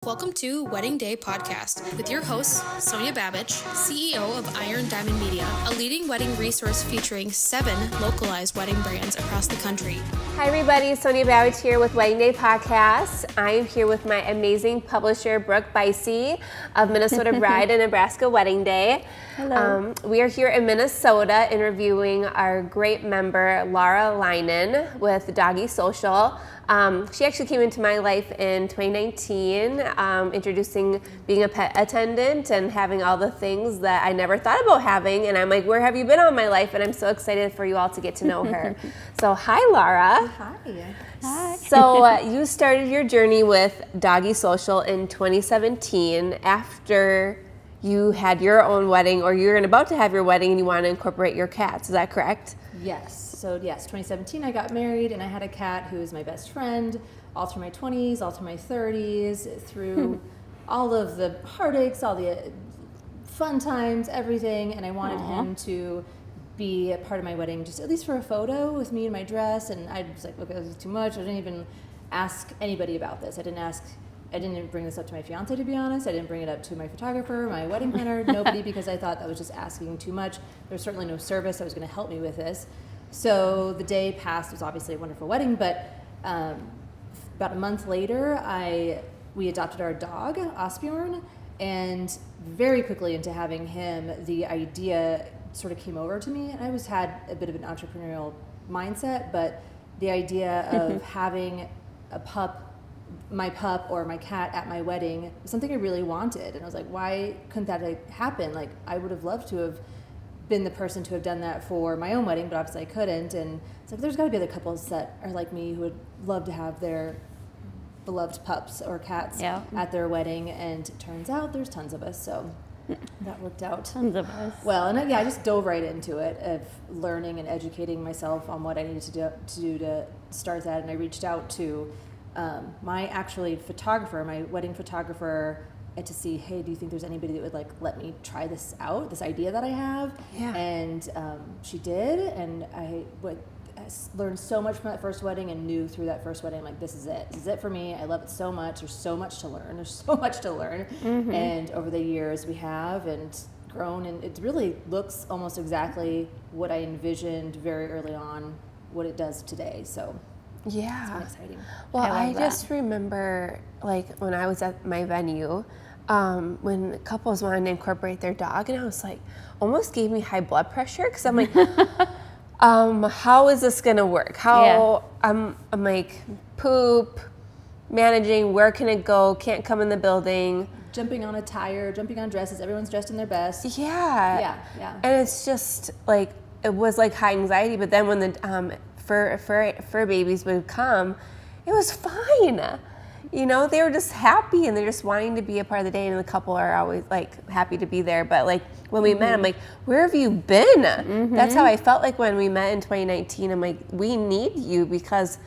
Welcome to Wedding Day Podcast with your hosts, Sonja Babich, CEO of Iron Diamond Media, a leading wedding resource featuring 7 localized wedding brands across the country. Hi everybody, Sonja Babich here with Wedding Day Podcast. I am here with my amazing publisher, Brooke Beise of Minnesota Bride and Nebraska Wedding Day. Hello. We are here in Minnesota interviewing our great member, Lara Leinen with Doggy Social. She actually came into my life in 2019, introducing being a pet attendant and having all the things that I never thought about having. And I'm like, where have you been all my life? And I'm so excited for you all to get to know her. So hi, Lara. Hi. Hi. So you started your journey with Doggy Social in 2017 after you had your own wedding, or you're about to have your wedding and you want to incorporate your cats. Is that correct? Yes. So yes, 2017 I got married and I had a cat who was my best friend all through my 20s, all through my 30s, through all of the heartaches, all the fun times, everything. And I wanted him to be a part of my wedding, just at least for a photo with me in my dress. And I was like, okay, this is too much. I didn't even ask anybody about this. I didn't even bring this up to my fiance, to be honest. I didn't bring it up to my photographer, my wedding planner, nobody, because I thought that was just asking too much. There's certainly no service that was going to help me with this. So the day passed. It was obviously a wonderful wedding, but about a month later, we adopted our dog, Osbjorn, and very quickly into having him, the idea sort of came over to me. And I always had a bit of an entrepreneurial mindset, but the idea of having my pup or my cat at my wedding was something I really wanted. And I was like, why couldn't that happen? Like, I would have loved to have been the person to have done that for my own wedding, but obviously I couldn't. And it's like, there's got to be other couples that are like me who would love to have their beloved pups or cats at their wedding. And it turns out there's tons of us. So that worked out. Tons of us. Well, and I just dove right into it of learning and educating myself on what I needed to do to start that. And I reached out to my photographer, my wedding photographer, to see, hey, do you think there's anybody that would let me try this out, this idea that I have? Yeah. And she did, and I learned so much from that first wedding and knew through that first wedding, this is it. This is it for me. I love it so much. There's so much to learn. Mm-hmm. And over the years we have and grown, and it really looks almost exactly what I envisioned very early on, what it does today. So yeah, it's been exciting. Well, I just remember when I was at my venue, when couples wanted to incorporate their dog, and I was like, almost gave me high blood pressure because I'm like, how is this gonna work? I'm like, poop, managing, where can it go? Can't come in the building. Jumping on a tire, jumping on dresses. Everyone's dressed in their best. Yeah. And it's just it was high anxiety. But then when the fur babies would come, it was fine. You know, they were just happy and they're just wanting to be a part of the day, and the couple are always happy to be there. But when we met, I'm like, where have you been? That's how I felt when we met in 2019. I'm like, we need you, because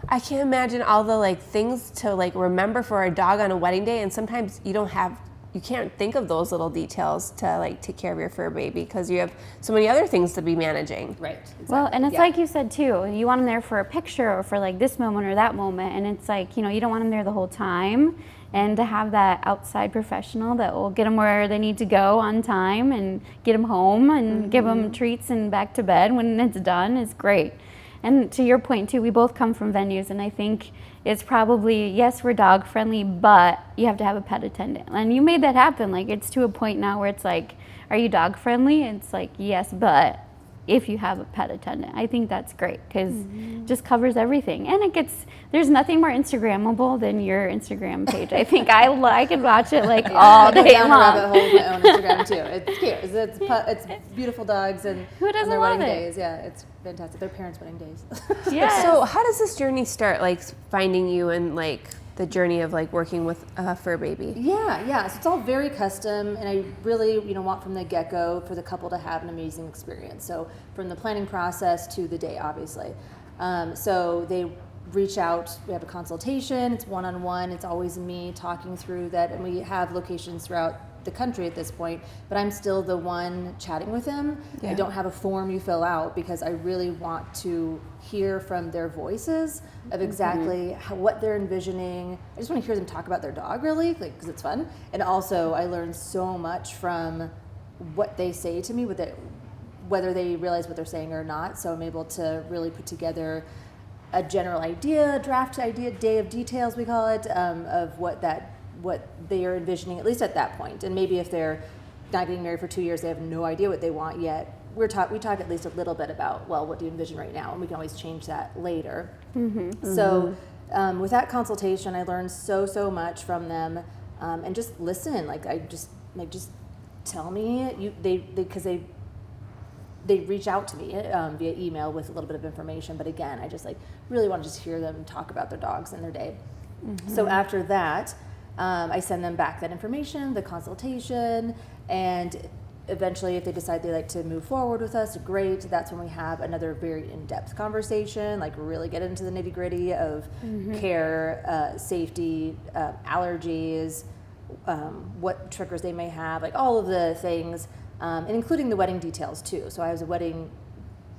I can't imagine all the things to remember for a dog on a wedding day, and sometimes you can't think of those little details to take care of your fur baby because you have so many other things to be managing. Right. Exactly. Well, and it's like you said too, you want them there for a picture or for this moment or that moment, and it's you don't want them there the whole time, and to have that outside professional that will get them where they need to go on time and get them home and give them treats and back to bed when it's done is great. And to your point too, we both come from venues, and I think it's probably, yes, we're dog friendly, but you have to have a pet attendant. And you made that happen. It's to a point now where it's are you dog friendly? It's yes, but if you have a pet attendant, I think that's great because it just covers everything. And there's nothing more Instagrammable than your Instagram page. I think I could watch it all day long. I go down a rabbit hole with my own Instagram too. It's cute. It's beautiful dogs and who doesn't their love wedding it? days. Yeah, it's fantastic. Their parents' wedding days. Yeah. So how does this journey start, finding you and the journey of working with a fur baby? Yeah. So it's all very custom, and I really, want from the get-go for the couple to have an amazing experience. So from the planning process to the day, obviously. So they reach out, we have a consultation, it's one-on-one, it's always me talking through that, and we have locations throughout the country at this point, but I'm still the one chatting with them. I don't have a form you fill out because I really want to hear from their voices of exactly what they're envisioning. I just want to hear them talk about their dog, really, like, because it's fun. And also, I learn so much from what they say to me, whether they realize what they're saying or not. So I'm able to really put together a general idea, draft idea, day of details, we call it, of what they are envisioning, at least at that point. And maybe if they're not getting married for 2 years, they have no idea what they want yet. We talk at least a little bit about, well, what do you envision right now? And we can always change that later. So with that consultation, I learned so much from them, and just listen. Just tell me. They reach out to me via email with a little bit of information. But again, I just really want to just hear them talk about their dogs and their day. So after that, I send them back that information, the consultation, and eventually if they decide they like to move forward with us, great. That's when we have another very in-depth conversation, really get into the nitty-gritty of care, safety, allergies, what triggers they may have, all of the things, and including the wedding details too. So I was a wedding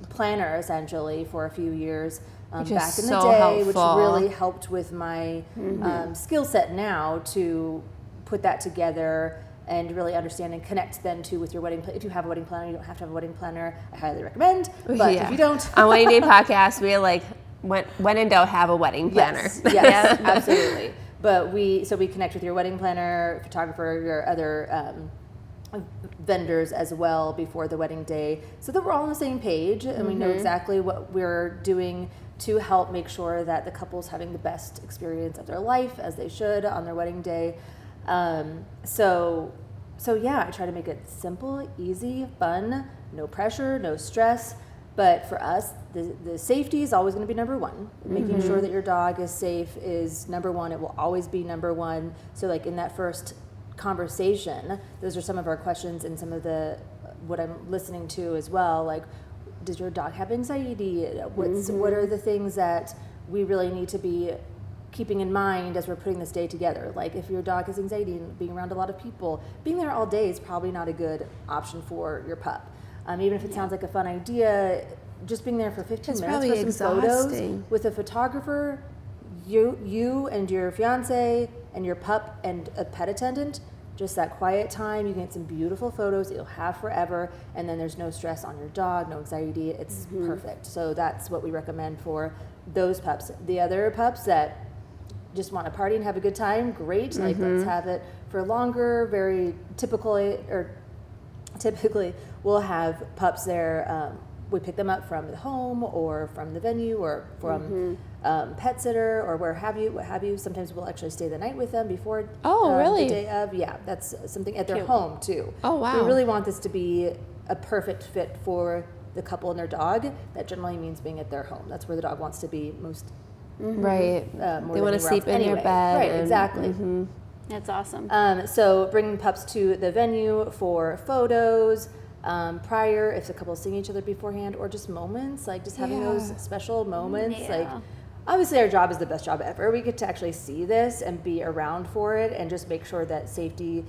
planner essentially for a few years back in the day, which really helped with my skill set now to put that together and really understand and connect then to with your wedding planner. If you have a wedding planner, you don't have to have a wedding planner. I highly recommend, but if you don't. On Wedding Day Podcast, we when in doubt, have a wedding planner. Yes, absolutely. But we connect with your wedding planner, photographer, your other vendors as well before the wedding day, so that we're all on the same page and we know exactly what we're doing to help make sure that the couple's having the best experience of their life, as they should, on their wedding day. So yeah, I try to make it simple, easy, fun, no pressure, no stress. But for us, the safety is always going to be number one. Making sure that your dog is safe is number one. It will always be number one. So in that first conversation, those are some of our questions and some of what I'm listening to as well. Does your dog have anxiety? What are the things that we really need to be keeping in mind as we're putting this day together? If your dog has anxiety and being around a lot of people, being there all day is probably not a good option for your pup. Even if it sounds like a fun idea, just being there for 15 minutes for some photos with a photographer, you and your fiance and your pup and a pet attendant, just that quiet time. You get some beautiful photos that you'll have forever, and then there's no stress on your dog, no anxiety. It's perfect. So that's what we recommend for those pups. The other pups that just want to party and have a good time, great. Let's have it for longer. Very typically we'll have pups there. We pick them up from the home or from the venue or from pet sitter or what have you. Sometimes we'll actually stay the night with them before really? the day of. Yeah, that's something at their home too. Oh, wow. We really want this to be a perfect fit for the couple and their dog. That generally means being at their home. That's where the dog wants to be most. Right. They want to sleep in your bed. Right, exactly. That's awesome. So bringing pups to the venue for photos, prior, if the couple seeing each other beforehand, or just moments, just having those special moments. Obviously our job is the best job ever. We get to actually see this and be around for it and just make sure that the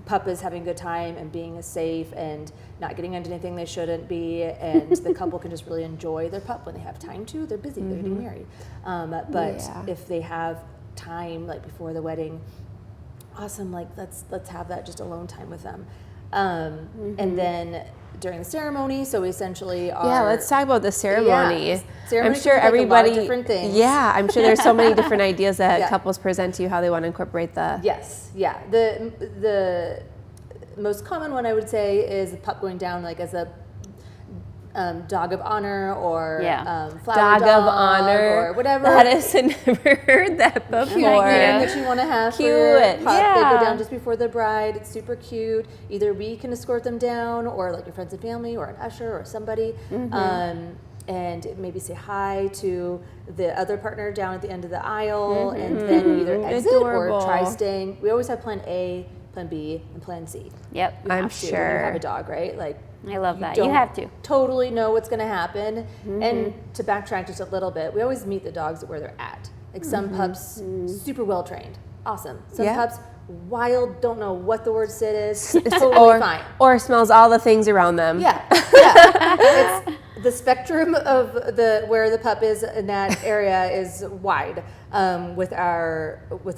pup is having a good time and being safe and not getting into anything they shouldn't be, and the couple can just really enjoy their pup when they have time to. They're busy, they're getting married. But if they have time before the wedding, awesome, let's have that just alone time with them. And then during the ceremony, so we essentially are... let's talk about the ceremony. Yeah. Ceremony I'm sure everybody... different things. Yeah, I'm sure there's so many different ideas that couples present to you how they want to incorporate the... Yes, yeah. The most common one I would say is the pup going down as a dog of honor or flower dog of honor or whatever. That is, I never heard that before. That you want to have cute. For your pup. They go down just before the bride. It's super cute. Either we can escort them down, or your friends and family, or an usher, or somebody, and maybe say hi to the other partner down at the end of the aisle, and then either exit or try staying. We always have plan A, plan B, and plan C. Yep, I'm sure. When you have a dog, right? I love that. You have to. Totally know what's going to happen. And to backtrack just a little bit, we always meet the dogs at where they're at. Some pups, super well trained, awesome. Some Yeah. pups, wild, don't know what the word sit is, totally fine. Or smells all the things around them. Yeah. It's the spectrum of where the pup is in that area is wide with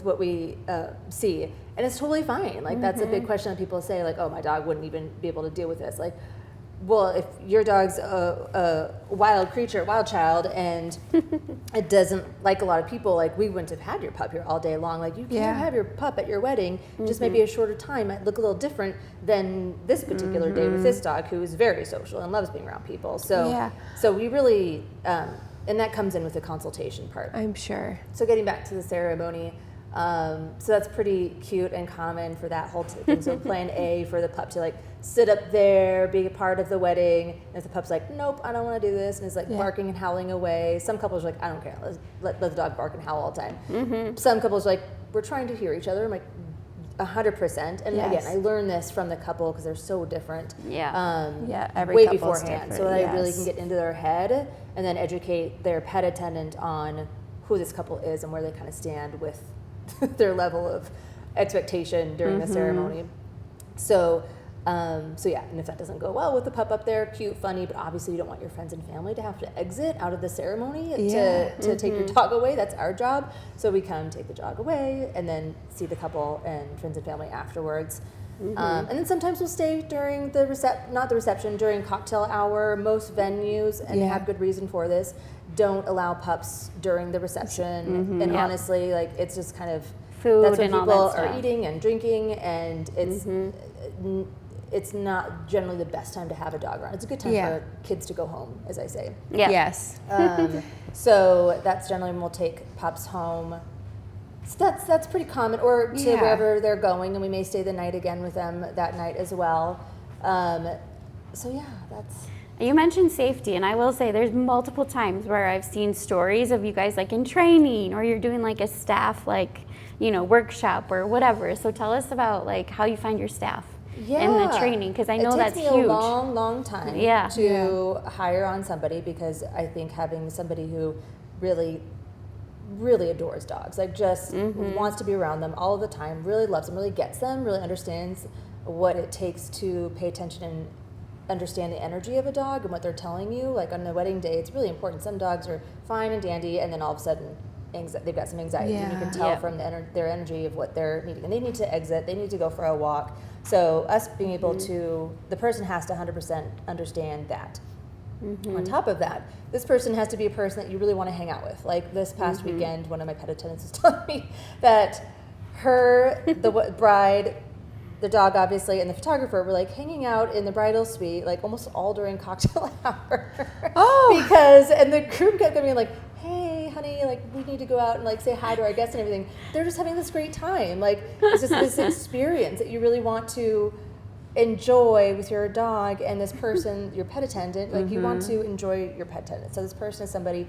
what we see, and it's totally fine. Like that's a big question that people say, like, oh, my dog wouldn't even be able to deal with this. Like, well, if your dog's a wild creature, wild child, and it doesn't like a lot of people, like we wouldn't have had your pup here all day long. Like you can't have your pup at your wedding, just maybe a shorter time. Might look a little different than this particular day with this dog who is very social and loves being around people. So, so we really, and that comes in with the consultation part. I'm sure. So getting back to the ceremony, so that's pretty cute and common for that whole thing. So plan A for the pup to like sit up there, be a part of the wedding. And if the pup's like, nope, I don't want to do this, and is like barking and howling away. Some couples are like, I don't care, let the dog bark and howl all the time. Some couples are like, we're trying to hear each other. I'm like, 100%. And again, I learned this from the couple because they're so different. Every way couple's beforehand, different, so that I really can get into their head and then educate their pet attendant on who this couple is and where they kind of stand with their level of expectation during the ceremony. So yeah, and if that doesn't go well with the pup up there, cute, funny, but obviously you don't want your friends and family to have to exit out of the ceremony to take your dog away. That's our job. So we come take the dog away and then see the couple and friends and family afterwards. And then sometimes we'll stay during during cocktail hour. Most venues, and have good reason for this, don't allow pups during the reception. And honestly, like it's just kind of food that's when and all people that stuff. are eating and drinking, and it's not generally the best time to have a dog around. It's a good time for kids to go home, as I say. Yes. So that's generally when we'll take pups home. So that's pretty common, or to wherever they're going, and we may stay the night again with them that night as well. So yeah, that's. You mentioned safety, and I will say there's multiple times where I've seen stories of you guys like in training, or you're doing like a staff workshop or whatever. So tell us about like how you find your staff in the training, because I know that's huge. It takes me a long time to hire on somebody, because I think having somebody who really adores dogs, like just wants to be around them all the time, really loves them, really gets them, really understands what it takes to pay attention and understand the energy of a dog and what they're telling you. Like on the wedding day, it's really important. Some dogs are fine and dandy, and then all of a sudden they've got some anxiety, and you can tell from their energy of what they're needing, and they need to exit, they need to go for a walk. So us being able to, the person has to 100% understand that. On top of that, this person has to be a person that you really want to hang out with. Like this past weekend, one of my pet attendants was telling me that the bride, the dog obviously, and the photographer were like hanging out in the bridal suite, like almost all during cocktail hour. And the groom kept being like, hey, honey, like we need to go out and like say hi to our guests and everything. They're just having this great time. Like it's just this experience that you really want to enjoy with your dog and this person, your pet attendant. Like you want to enjoy your pet attendant. So this person is somebody,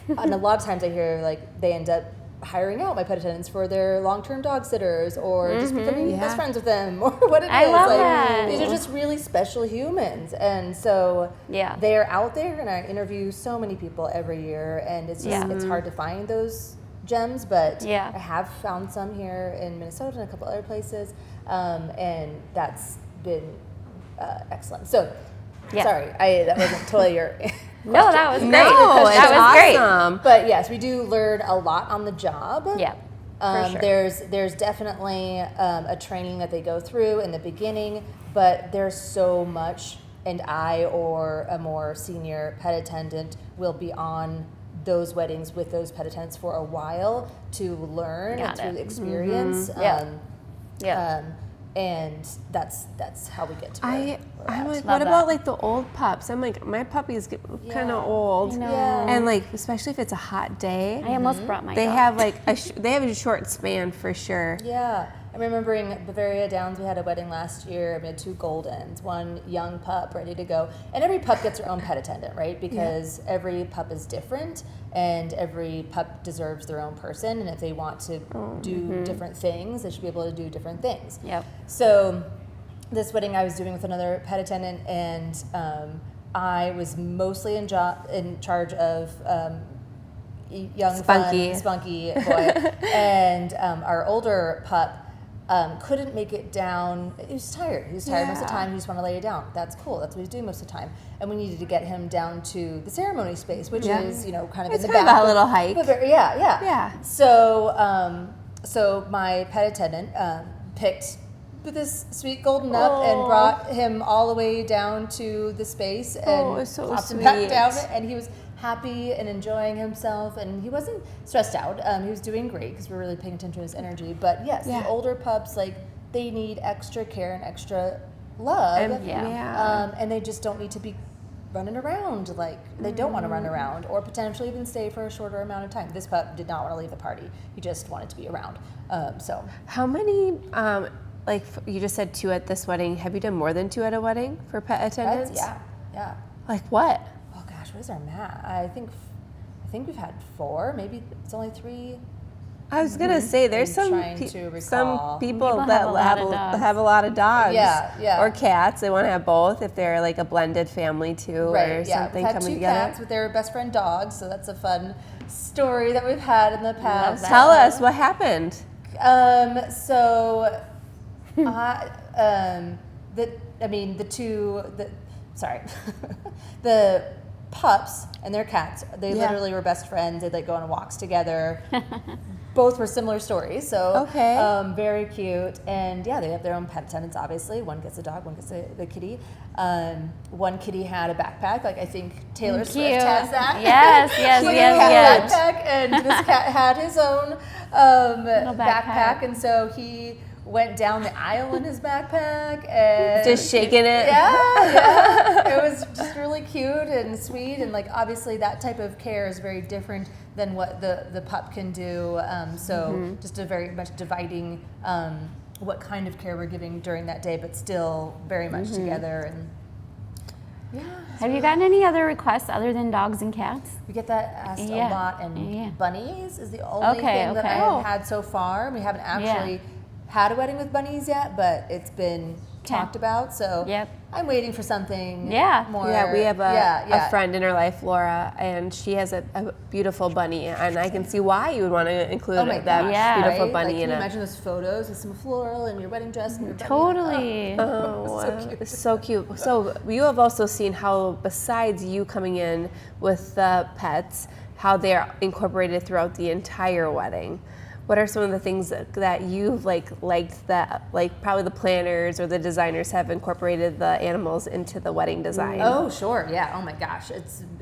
and a lot of times I hear like they end up hiring out my pet attendants for their long-term dog sitters, or just becoming best friends with them, or what it is. I love like that. these are just really special humans, and so they're out there, and I interview so many people every year, and it's just it's hard to find those gems, but I have found some here in Minnesota and a couple other places, and that's been excellent. So sorry, that wasn't totally your No, that was great. No, that was awesome. But yes, we do learn a lot on the job. Yeah, for sure. There's definitely a training that they go through in the beginning, but there's so much, and I or a more senior pet attendant will be on those weddings with those pet attendants for a while to learn and to experience. And that's how we get to where I'm we're like, at. what about like the old pups? I'm like, my puppy's kind of old, and like especially if it's a hot day. I almost brought my They dog. have like they have a short span for sure. Yeah, I'm remembering Bavaria Downs. We had a wedding last year. We had 2 Goldens, one young pup ready to go, and every pup gets their own pet attendant, right? Because every pup is different, and every pup deserves their own person. And if they want to do different things, they should be able to do different things. Yep. So this wedding I was doing with another pet attendant, and I was mostly in charge of young, spunky, spunky boy, and our older pup couldn't make it down. He was tired. He was tired most of the time. He just wanted to lay it down. That's cool. That's what he's doing most of the time. And we needed to get him down to the ceremony space, which is, kind of it's in the kind back. of a little hike. Yeah. So my pet attendant picked this sweet golden up and brought him all the way down to the space and so popped him sweet. back down, and he was happy and enjoying himself, and he wasn't stressed out. He was doing great because we're really paying attention to his energy. But yes, the older pups, like, they need extra care and extra love, and they just don't need to be running around like they don't want to run around, or potentially even stay for a shorter amount of time. This pup did not want to leave the party. He just wanted to be around. So how many? Like you just said 2 at this wedding. Have you done more than 2 at a wedding for pet attendants? Yeah. Like what? Oh gosh, what is our math? I think we've had 4. Maybe it's only 3. I was gonna say there's some people that have a lot of dogs. Yeah. Or cats. They want to have both if they're like a blended family too, or something we've had coming 2 together. cats with their best friend dogs, so that's a fun story that we've had in the past. Tell us what happened. The pups and their cats, they literally were best friends. They'd like go on walks together. Both were similar stories, so very cute. And yeah, they have their own pet attendants, obviously. One gets a dog, one gets the kitty. One kitty had a backpack, like I think Taylor Swift has that. Yes. Backpack, and this cat had his own backpack, and so he went down the aisle in his backpack and just shaking it. Yeah. It was just really cute and sweet, and like obviously that type of care is very different than what the pup can do. Just a very much dividing what kind of care we're giving during that day, but still very much together. And have you gotten any other requests other than dogs and cats? We get that asked a lot, and bunnies is the only thing that I've had so far. We haven't actually had a wedding with bunnies yet, but it's been talked about, so I'm waiting for something more. Yeah, we have a friend in her life, Laura, and she has a beautiful bunny, and I can see why you would want to include that beautiful bunny like, in it. Can you it. imagine those photos with some floral and your wedding dress and your bunny? Totally. So cute. So you have also seen how, besides you coming in with the pets, how they're incorporated throughout the entire wedding. What are some of the things that you've liked that probably the planners or the designers have incorporated the animals into the wedding design? Oh, sure. Yeah. Oh my gosh.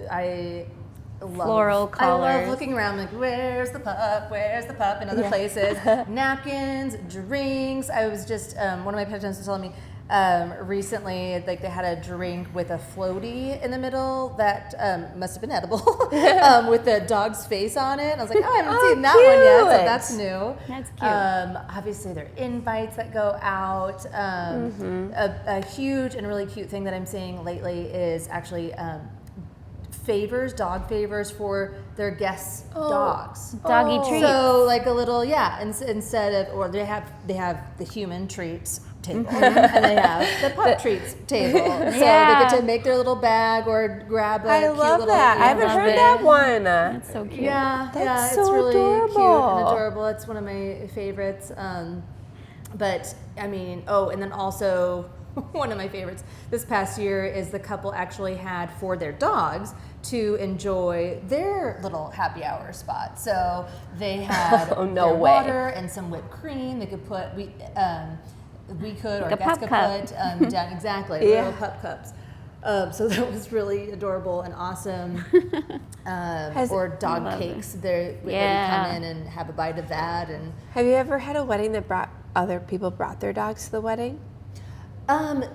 I love floral colors. I love looking around like, where's the pup? Where's the pup? In other places, napkins, drinks. I was just one of my pet attendants was telling me recently, like they had a drink with a floaty in the middle that must have been edible with the dog's face on it. And I was like, I haven't seen that one yet, so that's new. That's cute. Obviously, there are invites that go out. A huge and really cute thing that I'm seeing lately is actually dog favors for their guests' dogs. Doggy treats. So like a little, instead of, or they have the human treats table and they have the pup treats table. So they get to make their little bag or grab a I cute love little. that. I haven't heard that one. That's so cute. It's so really adorable. cute and adorable. It's one of my favorites. But I mean, and then also one of my favorites this past year is the couple actually had for their dogs to enjoy their little happy hour spot. So they had water and some whipped cream. They could put we could, or guests could put down little pup cups. So that was really adorable and awesome. Or dog cakes. They come in and have a bite of that. And have you ever had a wedding that other people brought their dogs to the wedding? And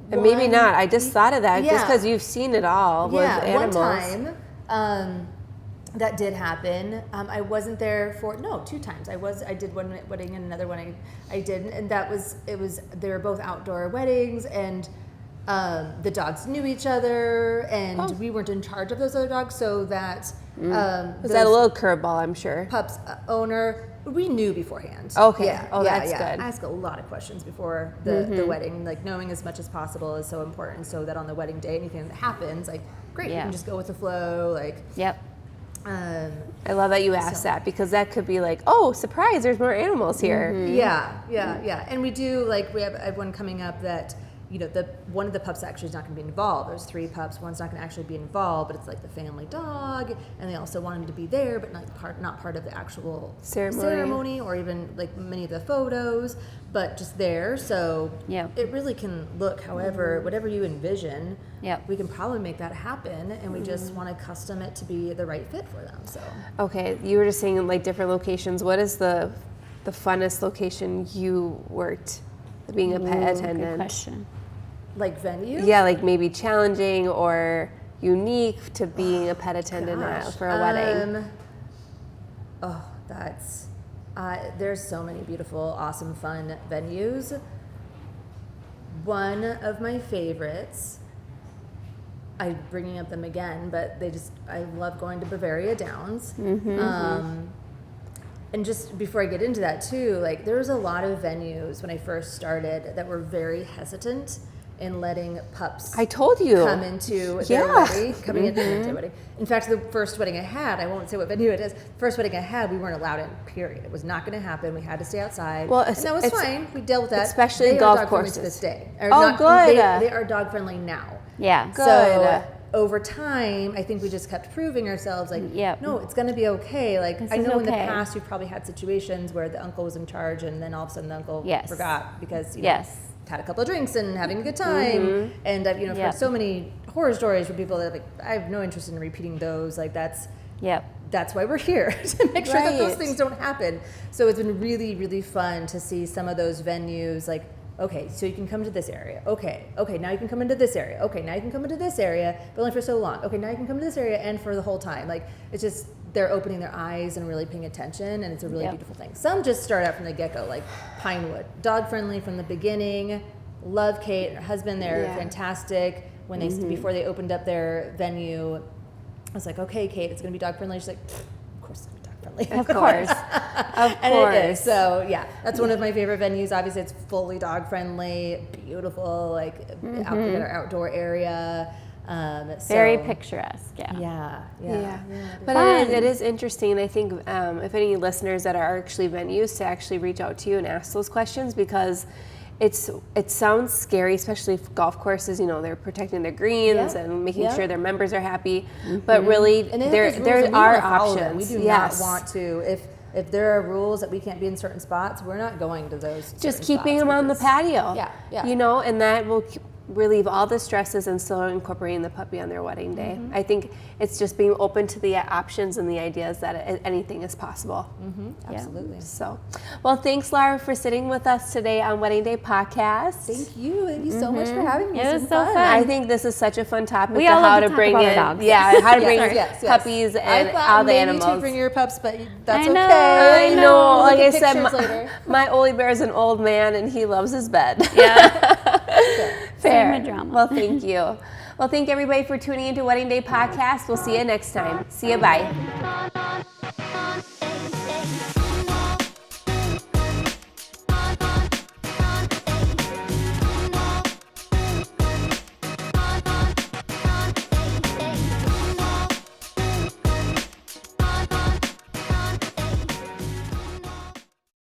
maybe not. I just thought of that just because you've seen it all with animals. One time that did happen. I wasn't there for 2 times. I did one wedding and another one I didn't, and they were both outdoor weddings, and the dogs knew each other, and we weren't in charge of those other dogs, so that was that a little curveball, I'm sure. Pup's owner, we knew beforehand. Okay. That's good. Ask a lot of questions before the wedding. Like knowing as much as possible is so important, so that on the wedding day, anything that happens, like great. Yeah. We can just go with the flow. Like, Yep. I love that you asked that, because that could be like, oh, surprise, there's more animals here. Yeah. And we do, like, I have one coming up that, you know, one of the pups actually is not going to be involved. There's 3 pups. One's not going to actually be involved, but it's like the family dog, and they also want him to be there, but not part of the actual ceremony or even like many of the photos, but just there. So it really can look however, whatever you envision. We can probably make that happen, and we just want to custom it to be the right fit for them. So okay, you were just saying like different locations. What is the funnest location you worked being a pet attendant? Good question. Like venue? Yeah, like maybe challenging or unique to being a pet attendant for a wedding. There's so many beautiful, awesome, fun venues. One of my favorites, I'm bringing up them again, but I love going to Bavaria Downs. And just before I get into that too, like there was a lot of venues when I first started that were very hesitant in letting pups I told you come into their wedding, into their wedding. In fact, the first wedding I had, I won't say what venue it is, the first wedding I had, we weren't allowed in, period. It was not going to happen. We had to stay outside. Well, and that was fine. We dealt with that. Especially they golf are dog courses. To this day. Good. They are dog friendly now. Yeah. Good. So over time, I think we just kept proving ourselves like, no, it's going to be okay. Like, I know in the past you've probably had situations where the uncle was in charge and then all of a sudden the uncle forgot because, you know, had a couple of drinks and having a good time. And I've, heard so many horror stories from people that like, I have no interest in repeating those. Like that's why we're here, to make sure that those things don't happen. So it's been really, really fun to see some of those venues like, okay, so you can come to this area. Okay, now you can come into this area. Okay, now you can come into this area, but only for so long. Okay, now you can come to this area and for the whole time. Like, it's just, they're opening their eyes and really paying attention, and it's a really beautiful thing. Some just start out from the get-go, like Pinewood. Dog-friendly from the beginning. Love Kate and her husband. They're fantastic. When they before they opened up their venue, I was like, okay, Kate, it's going to be dog-friendly. She's like, of course it's going to be dog-friendly. Of course. And it is. So yeah, that's one of my favorite venues. Obviously, it's fully dog friendly, beautiful, like outdoor area. Very picturesque. Yeah. But it is interesting, and I think if any listeners that are actually venues to actually reach out to you and ask those questions, because it sounds scary, especially if golf courses, they're protecting their greens and making sure their members are happy. But really, there are options. We do not want to, if there are rules that we can't be in certain spots, we're not going to those. Just keeping them on the patio. And that will relieve all the stresses and still incorporating the puppy on their wedding day. I think it's just being open to the options and the ideas that anything is possible. Absolutely. So, well, thanks, Lara, for sitting with us today on Wedding Day Podcast. Thank you so much for having me. It was so fun. I think this is such a fun topic. We all love to bring in dogs. how to bring puppies and all the animals. I thought maybe to bring your pups, but that's okay. I know. Like I said, my Oli Bear is an old man and he loves his bed. Fair. Drama. Well, thank you. Well, thank everybody for tuning into Wedding Day Podcast. We'll see you next time. See you. Bye.